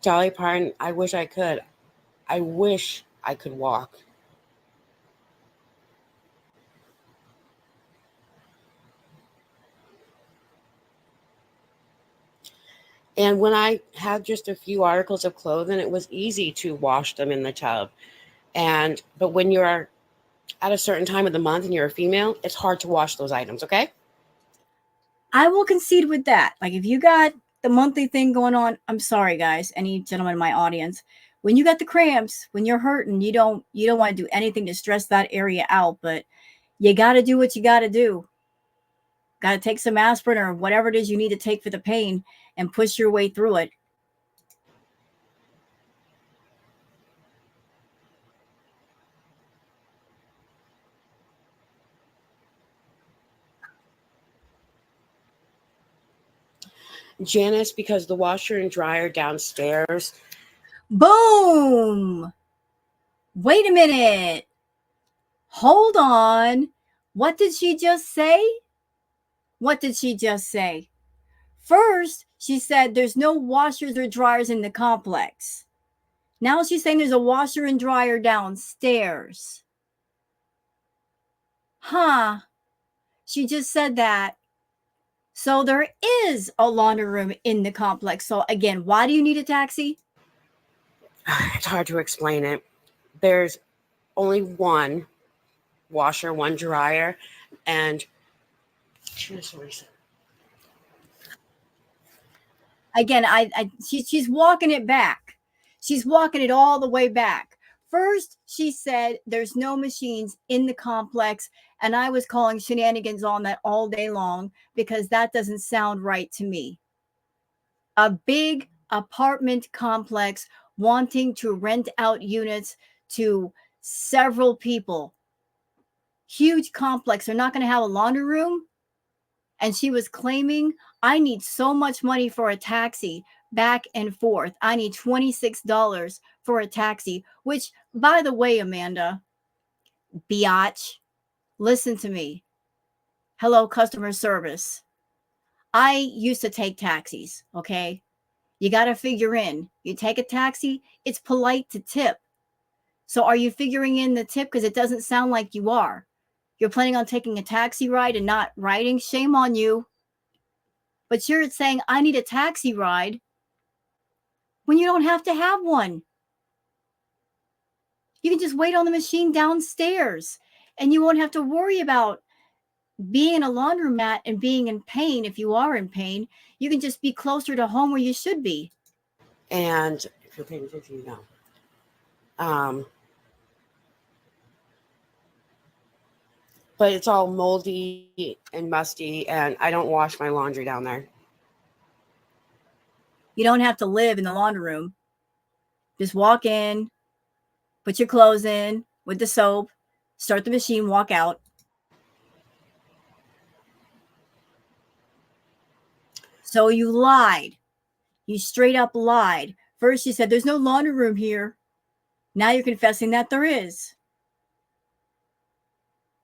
Dolly Parton, I wish I could. I wish I could walk. And when I had just a few articles of clothing, it was easy to wash them in the tub. But when you're at a certain time of the month and you're a female, it's hard to wash those items, okay? I will concede with that. Like if you got the monthly thing going on, I'm sorry guys, any gentleman in my audience, when you got the cramps, when you're hurting, you don't want to do anything to stress that area out, but you got to do what you got to do. Got to take some aspirin or whatever it is you need to take for the pain and push your way through it. Janice, because the washer and dryer downstairs. Boom! Wait a minute. Hold on. What did she just say? What did she just say? First, she said there's no washers or dryers in the complex. Now she's saying there's a washer and dryer downstairs. Huh. She just said that. So there is a laundry room in the complex. So again, why do you need a taxi? It's hard to explain it. There's only one washer, one dryer, and Again, she's walking it back. She's walking it all the way back. First, she said there's no machines in the complex, and I was calling shenanigans on that all day long because that doesn't sound right to me. A big apartment complex wanting to rent out units to several people. Huge complex. They're not going to have a laundry room. And she was claiming, I need so much money for a taxi back and forth. I need $26 for a taxi, which, by the way, Amanda, biatch, listen to me. Hello, customer service. I used to take taxis, okay? You got to figure in. You take a taxi, it's polite to tip. So are you figuring in the tip? Because it doesn't sound like you are. You're planning on taking a taxi ride and not riding? Shame on you. But you're saying, I need a taxi ride when you don't have to have one. You can just wait on the machine downstairs and you won't have to worry about being in a laundromat and being in pain. If you are in pain, you can just be closer to home where you should be. And if you're paying attention, you know. But it's all moldy and musty, and I don't wash my laundry down there. You don't have to live in the laundry room. Just walk in, put your clothes in with the soap, start the machine, walk out. So you lied. You straight up lied. First you said there's no laundry room here. Now you're confessing that there is.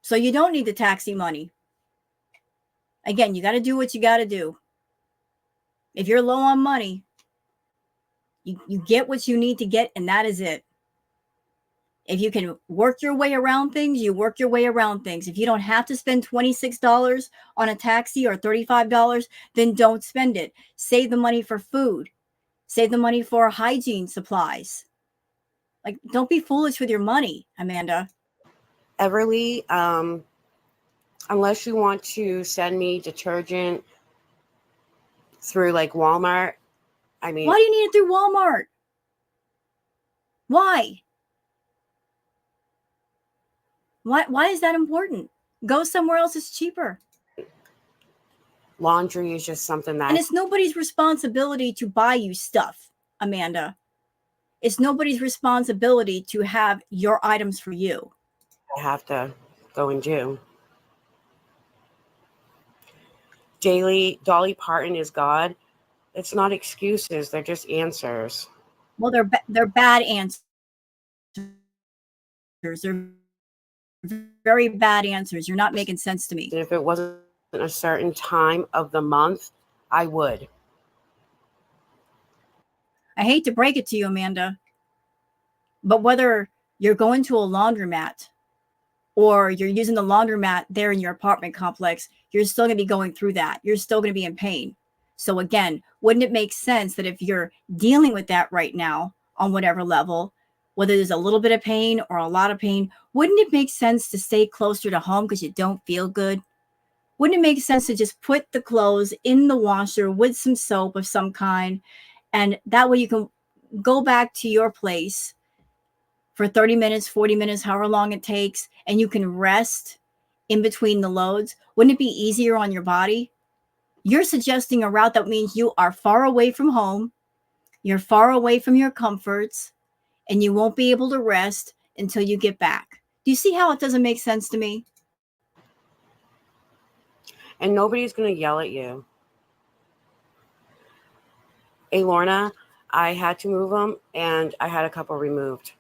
So you don't need the taxi money. Again, you got to do what you got to do. If you're low on money, you get what you need to get, and that is it. If you can work your way around things, you work your way around things. If you don't have to spend $26 on a taxi or $35, then don't spend it. Save the money for food. Save the money for hygiene supplies. Like, don't be foolish with your money, Amanda. Everly, unless you want to send me detergent through like Walmart, I mean, why do you need it through Walmart? Why? Why is that important? Go somewhere else, it's cheaper. Laundry is just something that... And it's nobody's responsibility to buy you stuff, Amanda. It's nobody's responsibility to have your items for you. I have to go and do. Dolly Parton is God. It's not excuses. They're just answers. Well, they're bad answers. They're very bad answers. You're not making sense to me. If it wasn't a certain time of the month, I would. I hate to break it to you, Amanda, but whether you're going to a laundromat or you're using the laundromat there in your apartment complex, you're still going to be going through that. You're still going to be in pain. So again, wouldn't it make sense that if you're dealing with that right now on whatever level, whether there's a little bit of pain or a lot of pain, wouldn't it make sense to stay closer to home because you don't feel good? Wouldn't it make sense to just put the clothes in the washer with some soap of some kind? And that way you can go back to your place for 30 minutes, 40 minutes, however long it takes, and you can rest in between the loads, wouldn't it be easier on your body? You're suggesting a route that means you are far away from home, you're far away from your comforts, and you won't be able to rest until you get back. Do you see how it doesn't make sense to me? And nobody's going to yell at you. Hey, Lorna, I had to move them, and I had a couple removed.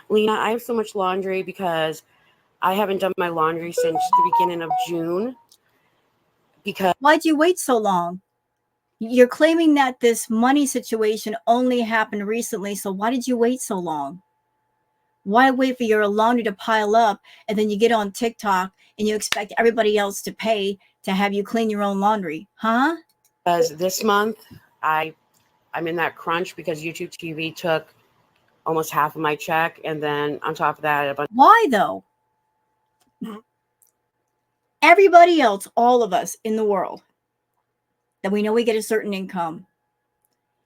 Lena, I have so much laundry because I haven't done my laundry since the beginning of June. Because why'd you wait so long? You're claiming that this money situation only happened recently, so why did you wait so long? Why wait for your laundry to pile up and then you get on TikTok and you expect everybody else to pay to have you clean your own laundry? Huh? Because this month I'm in that crunch because YouTube TV took almost half of my check, and then on top of that, a bunch. Why though? Everybody else, all of us in the world, that we know we get a certain income.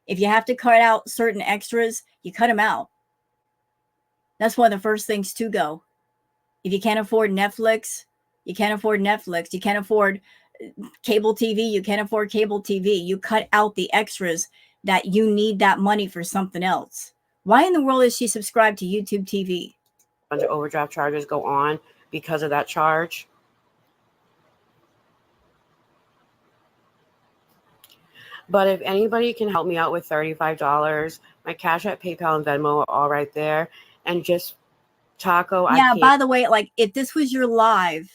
If you have to cut out certain extras, you cut them out. That's one of the first things to go. If you can't afford Netflix, you can't afford Netflix. You can't afford cable TV, you can't afford cable TV. You cut out the extras that you need that money for something else. Why in the world is she subscribed to YouTube TV? A bunch of overdraft charges go on because of that charge. But if anybody can help me out with $35, my Cash App, PayPal, and Venmo are all right there. And just Taco, Yeah, by the way, like if this was your live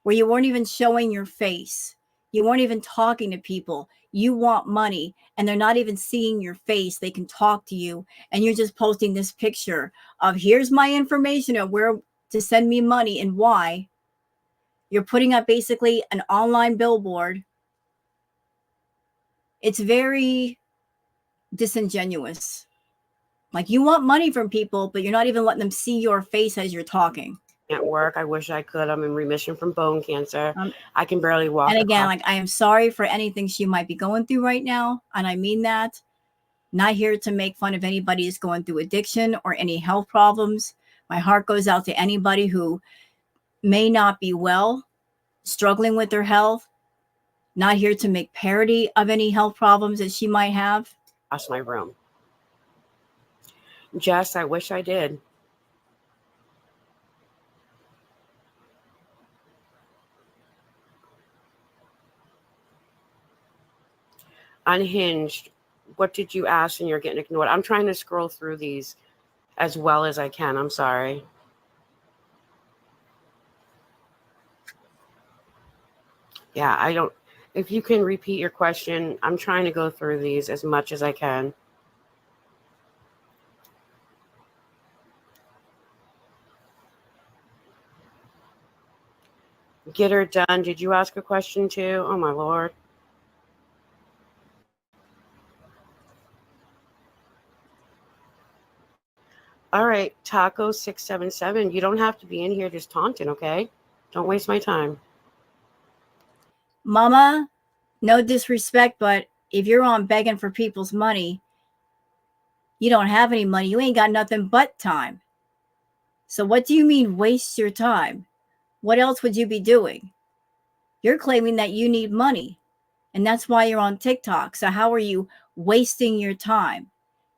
where you weren't even showing your face, you weren't even talking to people, you want money and they're not even seeing your face, they can talk to you, and you're just posting this picture of here's my information of where to send me money and why. You're putting up basically an online billboard. It's very disingenuous. Like you want money from people, but you're not even letting them see your face as you're talking. Can't work. I wish I could. I'm in remission from bone cancer. I can barely walk. And again, like I am sorry for anything she might be going through right now. And I mean that. Not here to make fun of anybody who's going through addiction or any health problems. My heart goes out to anybody who may not be well, struggling with their health. Not here to make parody of any health problems that she might have. Lost my room. Jess, I wish I did. Unhinged. What did you ask and you're getting ignored? I'm trying to scroll through these as well as I can. I'm sorry. Yeah, I don't. If you can repeat your question, I'm trying to go through these as much as I can. Get her done. Did you ask a question too? Oh my Lord. All right, Taco 677. You don't have to be in here just taunting, okay? Don't waste my time. Mama, no disrespect, but if you're on begging for people's money, you don't have any money. You ain't got nothing but time. So what do you mean waste your time? What else would you be doing? You're claiming that you need money, and that's why you're on TikTok. So how are you wasting your time?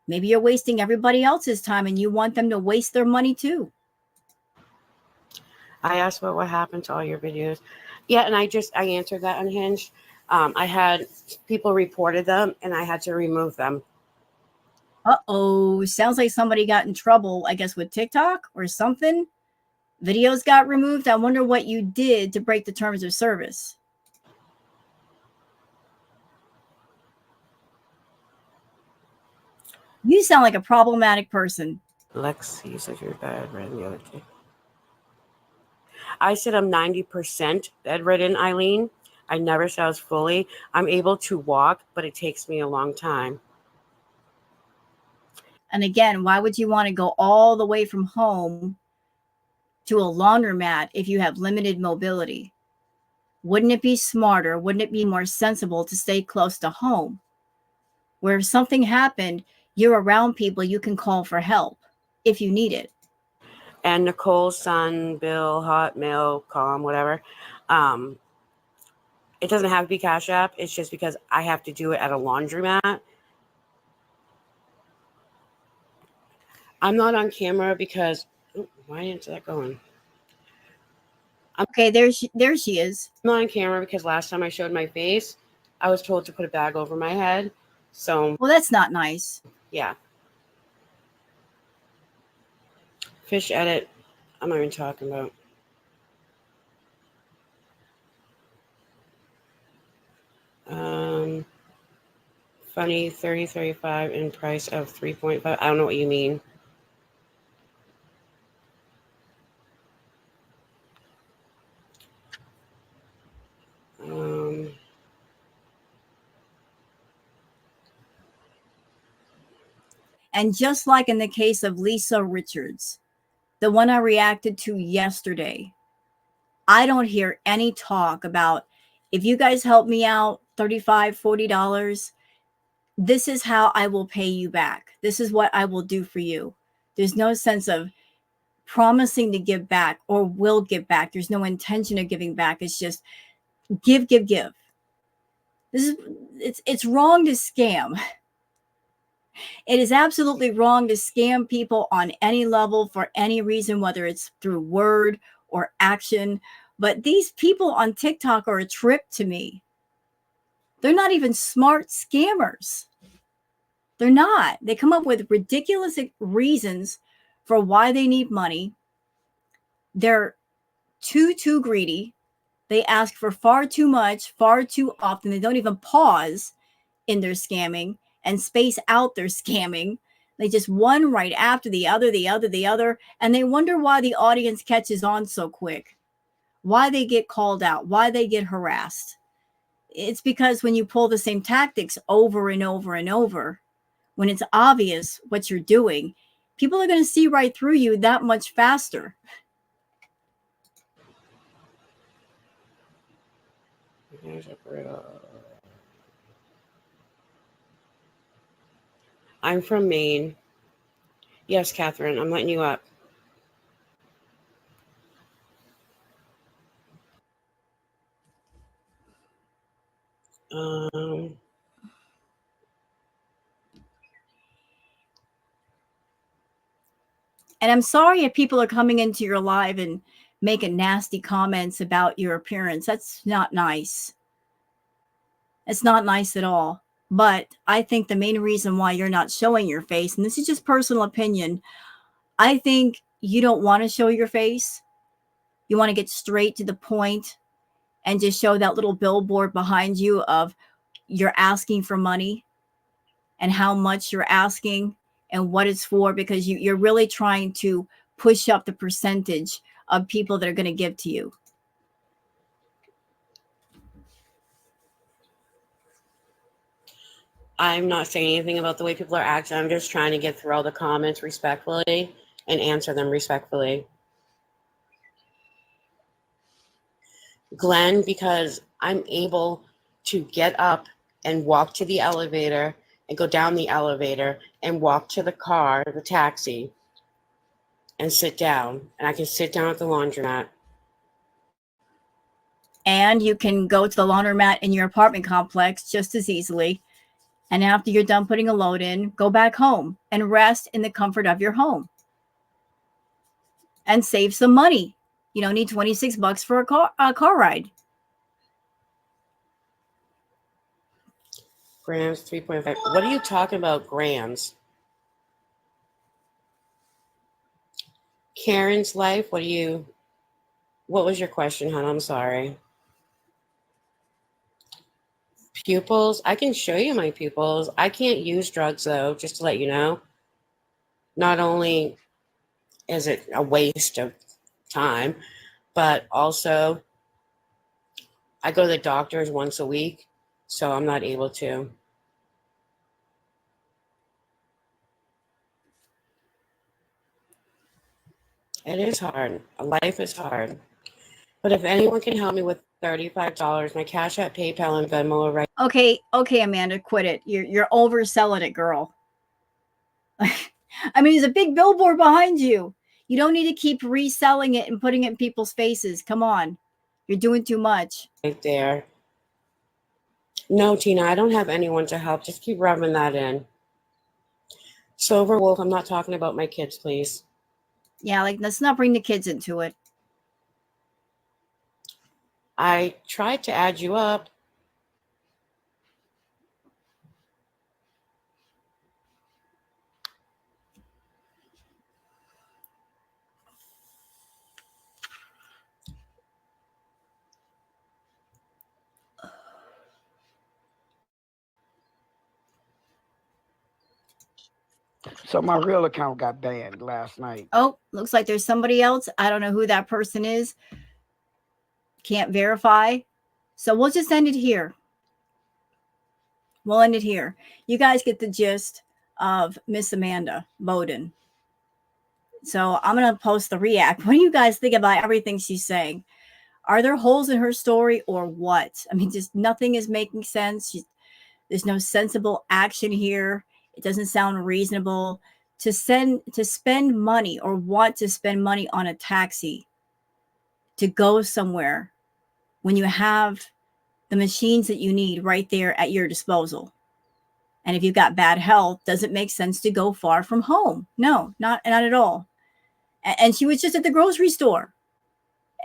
Maybe you're wasting everybody else's time and you want them to waste their money too. I asked what happened to all your videos. Yeah, and I answered that Unhinged. I had people reported them and I had to remove them. Uh-oh, sounds like somebody got in trouble, I guess, with TikTok or something. Videos got removed. I wonder what you did to break the terms of service. You sound like a problematic person. Lexi said you're bedridden the other day. I said I'm 90% bedridden, Eileen. I never said I was fully. I'm able to walk, but it takes me a long time. And again, why would you want to go all the way from home to a laundromat if you have limited mobility? Wouldn't it be smarter? Wouldn't it be more sensible to stay close to home? Where if something happened, you're around people you can call for help if you need it. And Nicole's son, Bill, Hotmail, Calm, whatever. Um, it doesn't have to be Cash App. It's just because I have to do it at a laundromat. I'm not on camera because why isn't that going? Okay, there she is. I'm not on camera because last time I showed my face, I was told to put a bag over my head. So Well, that's not nice. yeah. Fish edit. I'm not even talking about. Funny 30-35 in price of 3.5. I don't know what you mean. And just like in the case of Lisa Richards, the one I reacted to yesterday, I don't hear any talk about if you guys help me out $35, $40, this is how I will pay you back. This is what I will do for you. There's no sense of promising to give back or will give back. There's no intention of giving back. It's just give, give, give. This is it's wrong to scam. It is absolutely wrong to scam people on any level for any reason, whether it's through word or action. But these people on TikTok are a trip to me. They're not even smart scammers. They're not. They come up with ridiculous reasons for why they need money. They're too greedy. They ask for far too much, far too often. They don't even pause in their scamming and space out their scamming. They just one right after the other, and they wonder why the audience catches on so quick, why they get called out, why they get harassed. It's because when you pull the same tactics over and over and over, when it's obvious what you're doing, people are going to see right through you that much faster. I'm from Maine. Yes, Catherine, I'm letting you up. Um, And I'm sorry if people are coming into your live and making nasty comments about your appearance. That's not nice. It's not nice at all. But I think the main reason why you're not showing your face, and this is just personal opinion, I think you don't want to show your face. You want to get straight to the point and just show that little billboard behind you of you're asking for money and how much you're asking and what it's for, because you're really trying to push up the percentage of people that are going to give to you. I'm not saying anything about the way people are acting. I'm just trying to get through all the comments respectfully and answer them respectfully. Glenn, because I'm able to get up and walk to the elevator and go down the elevator and walk to the car, the taxi, and sit down. And I can sit down at the laundromat. And you can go to the laundromat in your apartment complex just as easily. And after you're done putting a load in, go back home and rest in the comfort of your home and save some money. You don't need $26 for a car ride. Grams 3.5. What are you talking about, grams? Karen's life? What was your question, hon? I'm sorry. Pupils? I can show you my pupils. I can't use drugs, though, just to let you know. Not only is it a waste of time, but also I go to the doctors once a week, so I'm not able to. It is hard. Life is hard. But if anyone can help me with $35, my Cash App, PayPal, and Venmo are right. Okay, Amanda, quit it. You're overselling it, girl. I mean, there's a big billboard behind you. You don't need to keep reselling it and putting it in people's faces. Come on. You're doing too much. Right there. No, Tina, I don't have anyone to help. Just keep rubbing that in. Sober Wolf, I'm not talking about my kids, please. Yeah, like, let's not bring the kids into it. I tried to add you up. So my real account got banned last night. Oh, looks like there's somebody else. I don't know who that person is. Can't verify. So we'll just end it here. We'll end it here. You guys get the gist of Miss Amanda Bowden. So I'm going to post the react. What do you guys think about everything she's saying? Are there holes in her story or what? I mean, just nothing is making sense. There's no sensible action here. It doesn't sound reasonable to spend money or want to spend money on a taxi to go somewhere when you have the machines that you need right there at your disposal. And if you've got bad health, does it make sense to go far from home? No, not at all. And she was just at the grocery store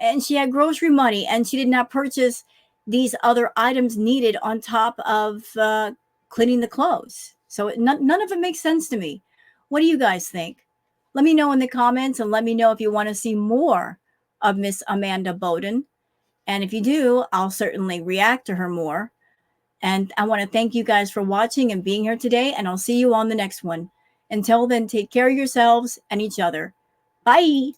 and she had grocery money and she did not purchase these other items needed on top of cleaning the clothes. So none of it makes sense to me. What do you guys think? Let me know in the comments and let me know if you want to see more of Miss Amanda Bowden. And if you do, I'll certainly react to her more. And I want to thank you guys for watching and being here today. And I'll see you on the next one. Until then, take care of yourselves and each other. Bye.